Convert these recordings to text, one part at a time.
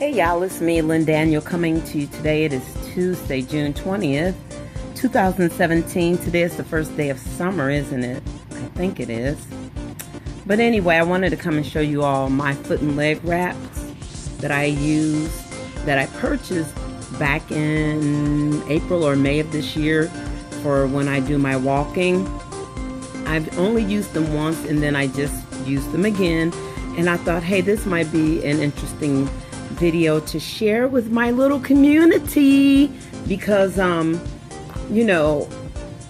Hey y'all, it's me, Lynn Daniel, coming to you today. It is Tuesday, June 20th, 2017. Today is the first day of summer, isn't it? I think it is. But anyway, I wanted to come and show you all my foot and leg wraps that I use, that I purchased back in April or May of this year for when I do my walking. I've only used them once and then I just used them again. And I thought, hey, this might be an interesting video to share with my little community because you know,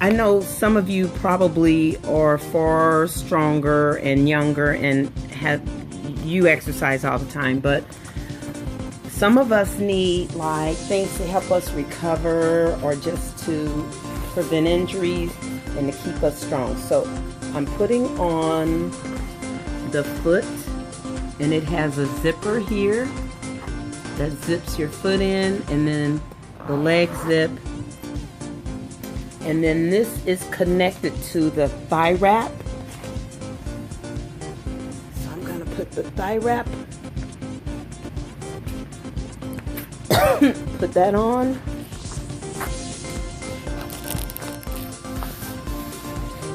I know some of you probably are far stronger and younger and you exercise all the time, but some of us need like things to help us recover or just to prevent injuries and to keep us strong. So I'm putting on the foot, and it has a zipper here that zips your foot in, and then the leg zip, and then this is connected to the thigh wrap. So I'm gonna put the thigh wrap, put that on.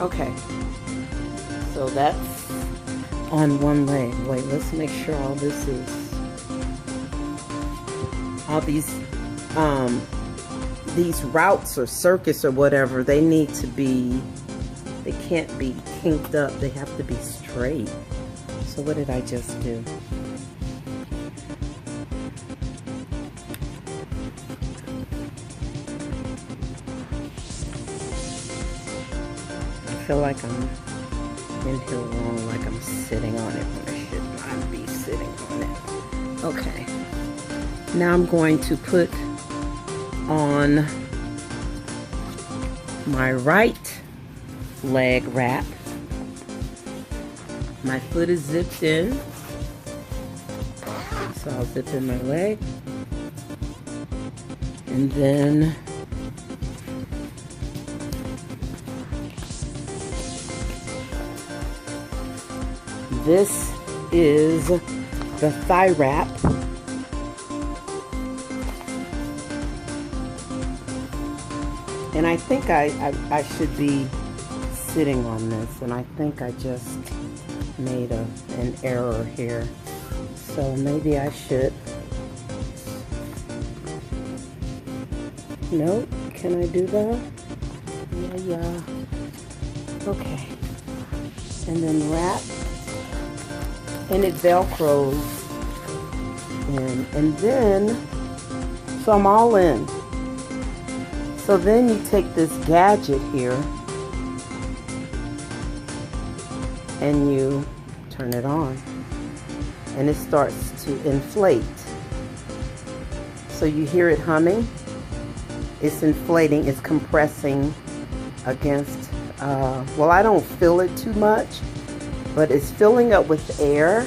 Okay, so that's on one leg. Wait, let's make sure all this is, all these routes or circuits or whatever, they need to be, they can't be kinked up, they have to be straight. So what did I just do? I feel like I'm in here wrong, like I'm sitting on it when I should not be sitting on it. Okay. Now I'm going to put on my right leg wrap. My foot is zipped in, so I'll zip in my leg. And then this is the thigh wrap. And I think I should be sitting on this, and I think I just made an error here. So maybe I should. Nope, can I do that? Yeah. Okay. And then wrap, and it velcros in, and then, so I'm all in. So then you take this gadget here and you turn it on, and it starts to inflate. So you hear it humming. It's inflating, it's compressing against, well, I don't feel it too much, but it's filling up with air,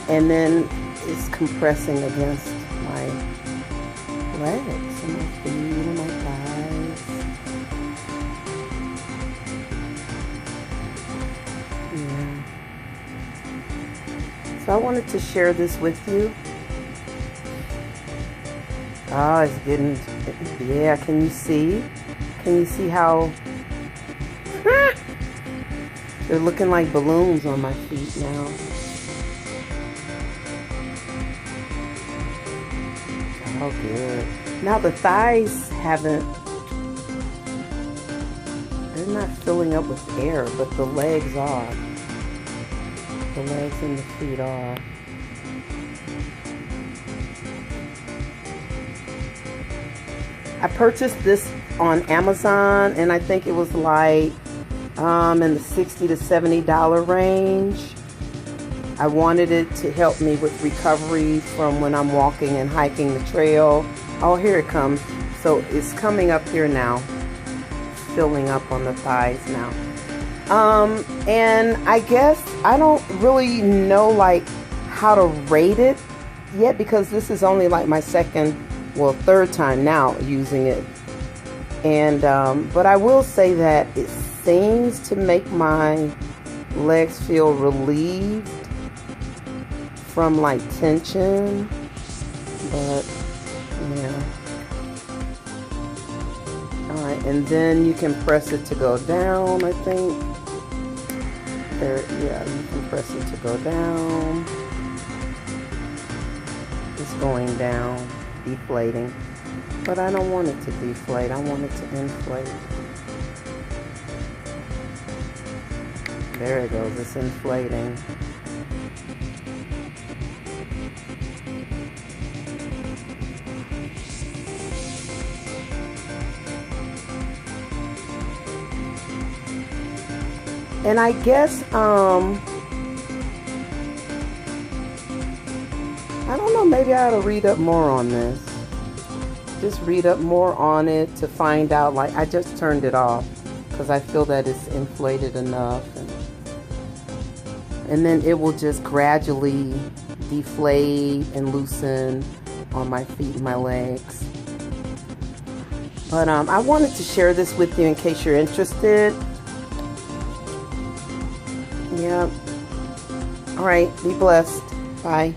and then it's compressing against my legs and my feet and my thighs. Yeah. So I wanted to share this with you. Oh, it's getting, yeah, can you see? Can you see how they're looking like balloons on my feet now? Oh, good. Now the thighs haven't, they're not filling up with air, but the legs are. The legs and the feet are. I purchased this on Amazon, and I think it was like in the $60 to $70 range. I wanted it to help me with recovery from when I'm walking and hiking the trail. Oh, here it comes. So it's coming up here now, filling up on the thighs now. And I guess I don't really know like how to rate it yet, because this is only like my third time now using it. And but I will say that it seems to make my legs feel relieved from like tension, but yeah. Alright, and then you can press it to go down, I think. There, yeah, you can press it to go down. It's going down, deflating. But I don't want it to deflate, I want it to inflate. There it goes, it's inflating. And I guess, I don't know, maybe I ought to read up more on this. Just read up more on it to find out, like, I just turned it off because I feel that it's inflated enough. And then it will just gradually deflate and loosen on my feet and my legs. But I wanted to share this with you in case you're interested. Yeah. All right. Be blessed. Bye.